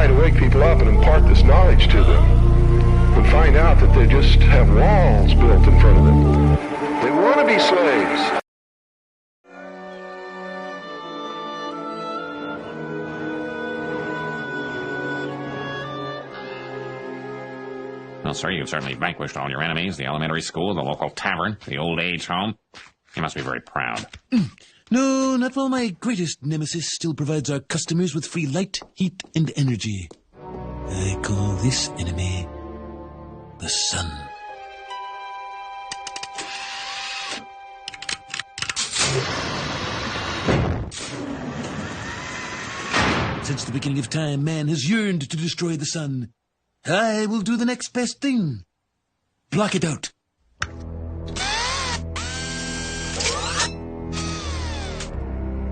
try to wake people up and impart this knowledge to them and find out that they just have walls built in front of them. They want to be slaves. Well, sir, you've certainly vanquished all your enemies, the elementary school, the local tavern, the old age home. You must be very proud. No, not while my greatest nemesis still provides our customers with free light, heat, and energy. I call this enemy the sun. Since the beginning of time, man has yearned to destroy the sun. I will do the next best thing. Block it out.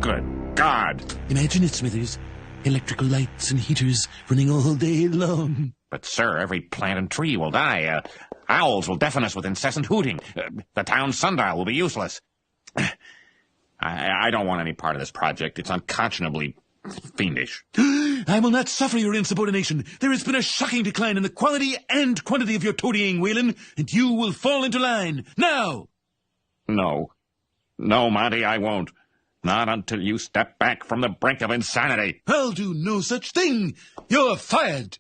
Good God! Imagine it, Smithers. Electrical lights and heaters running all day long. But, sir, every plant and tree will die. Owls will deafen us with incessant hooting. The town sundial will be useless. I don't want any part of this project. It's unconscionably fiendish. I will not suffer your insubordination. There has been a shocking decline in the quality and quantity of your toadying, Whalen, and you will fall into line. Now! No. No, Monty, I won't. Not until you step back from the brink of insanity. I'll do no such thing. You're fired.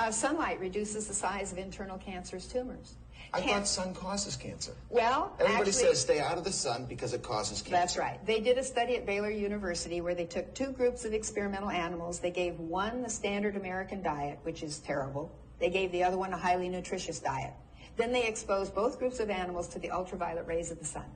Sunlight reduces the size of internal cancerous tumors. I thought sun causes cancer. Well, everybody actually, says stay out of the sun because it causes cancer. That's right. They did a study at Baylor University where they took two groups of experimental animals. They gave one the standard American diet, which is terrible. They gave the other one a highly nutritious diet. Then they exposed both groups of animals to the ultraviolet rays of the sun.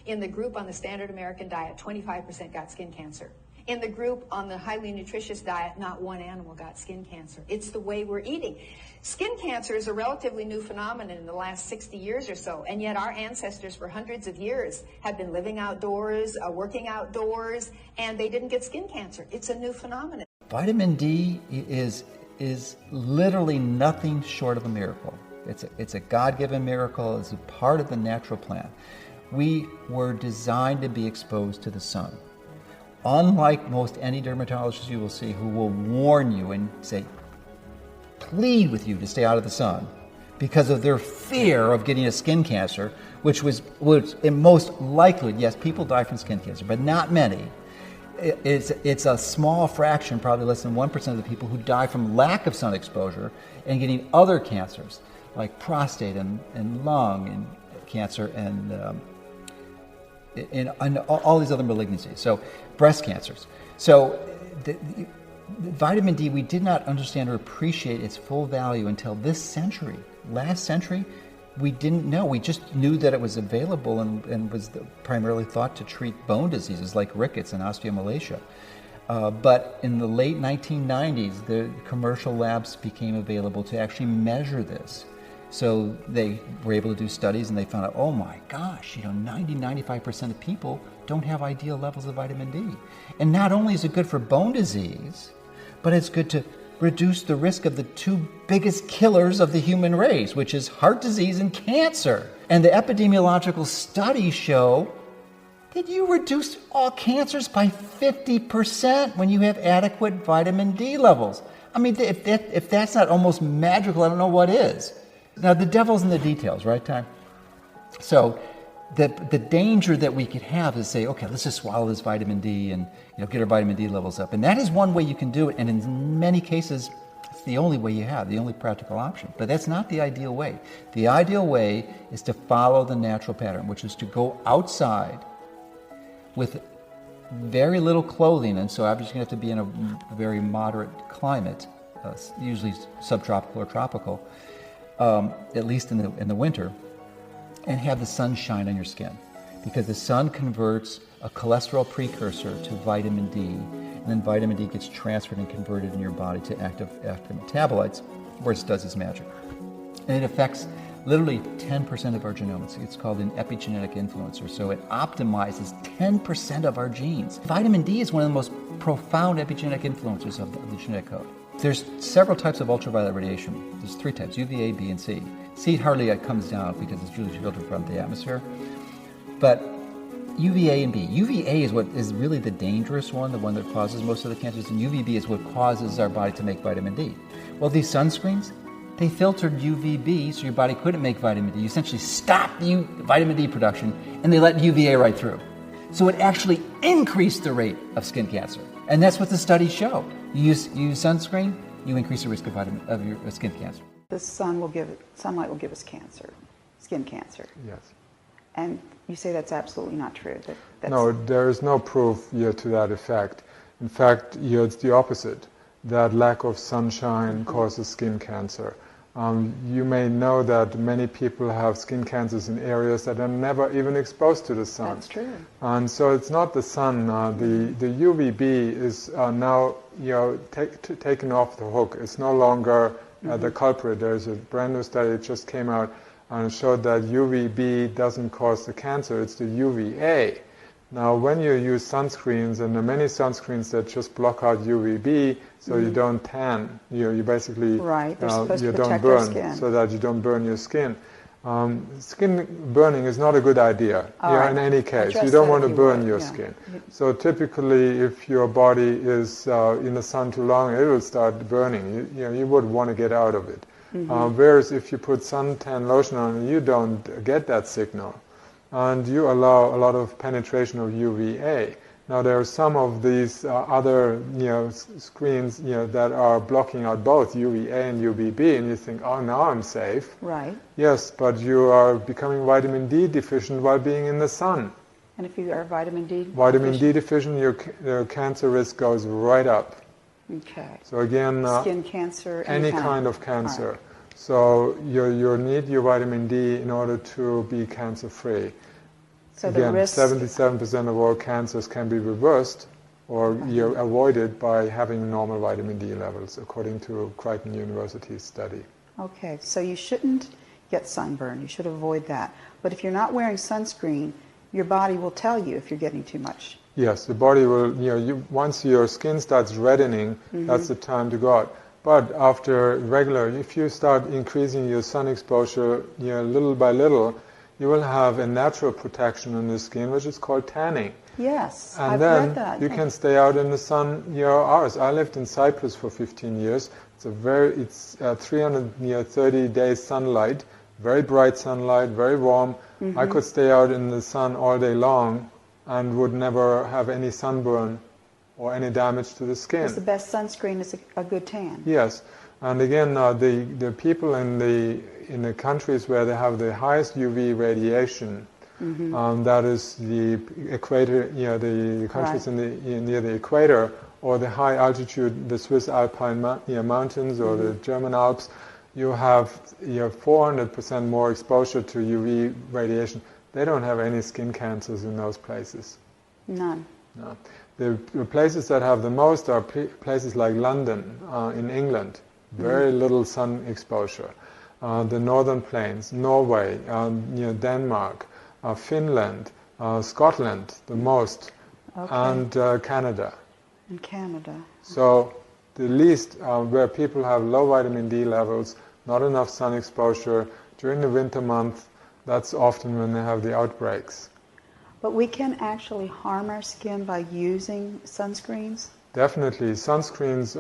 In the group on the standard American diet, 25% got skin cancer. In the group on the highly nutritious diet, not one animal got skin cancer. It's the way we're eating. Skin cancer is a relatively new phenomenon in the last 60 years or so, and yet our ancestors for hundreds of years have been living outdoors, working outdoors, and they didn't get skin cancer. It's a new phenomenon. Vitamin D is literally nothing short of a miracle. It's a God-given miracle. It's a part of the natural plan. We were designed to be exposed to the sun. Unlike most any dermatologist you will see who will warn you and say, plead with you to stay out of the sun because of their fear of getting a skin cancer, which was in most likelihood, yes, people die from skin cancer, but not many. It's a small fraction, probably less than 1% of the people who die from lack of sun exposure and getting other cancers like prostate and lung and cancer and all these other malignancies, so breast cancers. So the vitamin D, we did not understand or appreciate its full value until this century. Last century, we didn't know. We just knew that it was available and was primarily thought to treat bone diseases like rickets and osteomalacia. But in the late 1990s, the commercial labs became available to actually measure this. So they were able to do studies and they found out, oh my gosh, 95% of people don't have ideal levels of vitamin D. And not only is it good for bone disease, but it's good to reduce the risk of the two biggest killers of the human race, which is heart disease and cancer. And the epidemiological studies show that you reduce all cancers by 50% when you have adequate vitamin D levels. I mean, if that's not almost magical, I don't know what is. Now, the devil's in the details, right, Ty? So the danger that we could have is say, okay, let's just swallow this vitamin D and get our vitamin D levels up. And that is one way you can do it. And in many cases, it's the only way you have, the only practical option. But that's not the ideal way. The ideal way is to follow the natural pattern, which is to go outside with very little clothing, and so obviously you have to be in a very moderate climate, usually subtropical or tropical, at least in the winter, and have the sun shine on your skin, because the sun converts a cholesterol precursor to vitamin D, and then vitamin D gets transferred and converted in your body to active metabolites, where it does its magic. And it affects literally 10% of our genomes. It's called an epigenetic influencer. So it optimizes 10% of our genes. Vitamin D is one of the most profound epigenetic influencers of the genetic code. There's several types of ultraviolet radiation. There's 3 types, UVA, B, and C. C hardly comes down because it's usually filtered from the atmosphere. But UVA and B. UVA is what is really the dangerous one, the one that causes most of the cancers, and UVB is what causes our body to make vitamin D. Well, these sunscreens, they filtered UVB so your body couldn't make vitamin D. You essentially stopped vitamin D production, and they let UVA right through. So it actually increased the rate of skin cancer. And that's what the studies show. You use sunscreen, you increase the risk of your skin cancer. The sunlight will give us cancer, skin cancer. Yes. And you say that's absolutely not true. No, there is no proof yet to that effect. In fact, it's the opposite. That lack of sunshine causes skin cancer. You may know that many people have skin cancers in areas that are never even exposed to the sun. That's true. And so it's not the sun. The UVB is now taken off the hook. It's no longer the culprit. There's a brand new study that just came out and showed that UVB doesn't cause the cancer. It's the UVA. Now, when you use sunscreens, and there are many sunscreens that just block out UVB, so you don't tan. You basically you don't burn, so that you don't burn your skin. Skin burning is not a good idea. In any case, you don't want to burn your skin. So typically, if your body is in the sun too long, it will start burning. You would want to get out of it. Whereas if you put suntan lotion on, you don't get that signal. And you allow a lot of penetration of UVA. Now there are some of these other screens that are blocking out both UVA and UVB, and you think, oh, now I'm safe. Right. Yes, but you are becoming vitamin D deficient while being in the sun. And if you are vitamin D deficient, your cancer risk goes right up. Okay. So again, skin cancer, any kind of cancer. Right. So you need your vitamin D in order to be cancer-free. So again, the risk... 77% of all cancers can be reversed or avoided by having normal vitamin D levels, according to Creighton University's study. Okay, so you shouldn't get sunburn. You should avoid that. But if you're not wearing sunscreen, your body will tell you if you're getting too much. Yes, the body will, once your skin starts reddening, that's the time to go out. But if you start increasing your sun exposure, little by little, you will have a natural protection on the skin, which is called tanning. Yes, and I've then read that. You can stay out in the sun hours. I lived in Cyprus for 15 years. It's 330 days sunlight, very bright sunlight, very warm. I could stay out in the sun all day long and would never have any sunburn or any damage to the skin. Because the best sunscreen is a good tan. Yes, and again, the people in the countries where they have the highest UV radiation, that is the equator, the countries near the equator, or the high altitude, the Swiss Alpine mountains or the German Alps, you have 400% more exposure to UV radiation. They don't have any skin cancers in those places. None. No. The places that have the most are places like London in England, very little sun exposure. The northern plains, Norway, Denmark, Finland, Scotland, the most, and Canada. In Canada. So the least where people have low vitamin D levels, not enough sun exposure during the winter month, that's often when they have the outbreaks. But we can actually harm our skin by using sunscreens? Definitely. Sunscreens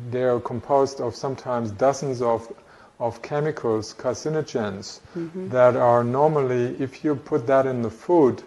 they're composed of sometimes dozens of chemicals, carcinogens, that are normally, if you put that in the food,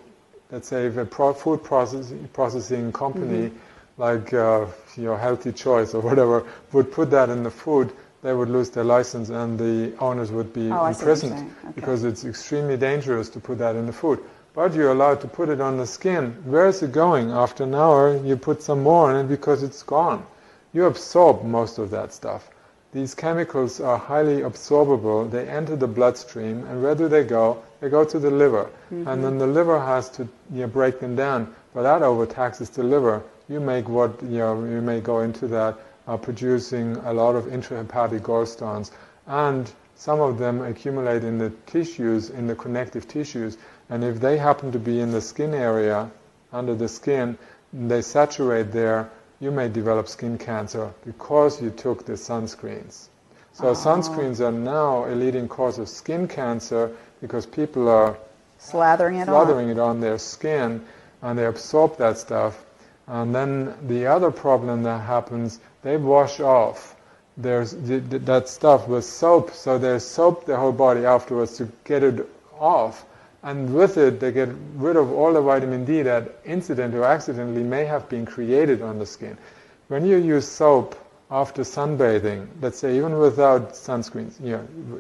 let's say if a food processing company like Healthy Choice or whatever would put that in the food, they would lose their license and the owners would be imprisoned because it's extremely dangerous to put that in the food. but you're allowed to put it on the skin. Where is it going? After an hour, you put some more on it because it's gone. You absorb most of that stuff. These chemicals are highly absorbable. They enter the bloodstream, and where do they go? They go to the liver, and then the liver has to break them down. But that overtaxes the liver. You may go into that producing a lot of intrahepatic gallstones, and some of them accumulate in the tissues, in the connective tissues, and if they happen to be in the skin area, under the skin, they saturate there, you may develop skin cancer because you took the sunscreens. So sunscreens are now a leading cause of skin cancer because people are slathering it on their skin, and they absorb that stuff. And then the other problem that happens, they wash off that stuff with soap, so they soap the whole body afterwards to get it off, and with it they get rid of all the vitamin D that incident or accidentally may have been created on the skin. When you use soap after sunbathing, let's say even without sunscreens,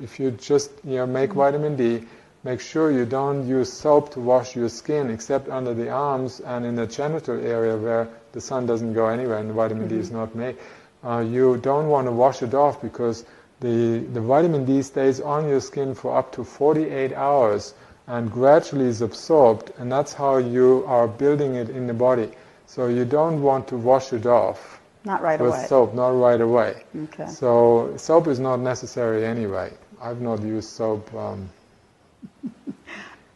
if you just make vitamin D, make sure you don't use soap to wash your skin except under the arms and in the genital area where the sun doesn't go anywhere and the vitamin D is not made. You don't want to wash it off because the vitamin D stays on your skin for up to 48 hours and gradually is absorbed, and that's how you are building it in the body. So you don't want to wash it off. Not right with away. soap, not right away. Okay. So soap is not necessary anyway. I've not used soap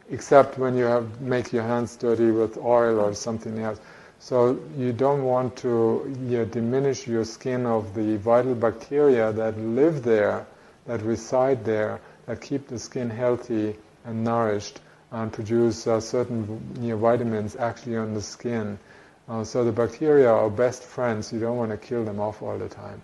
except when you make your hands dirty with oil or something else. So you don't want to diminish your skin of the vital bacteria that live there, that reside there, that keep the skin healthy and nourished and produce certain vitamins actually on the skin. So the bacteria are best friends. You don't want to kill them off all the time.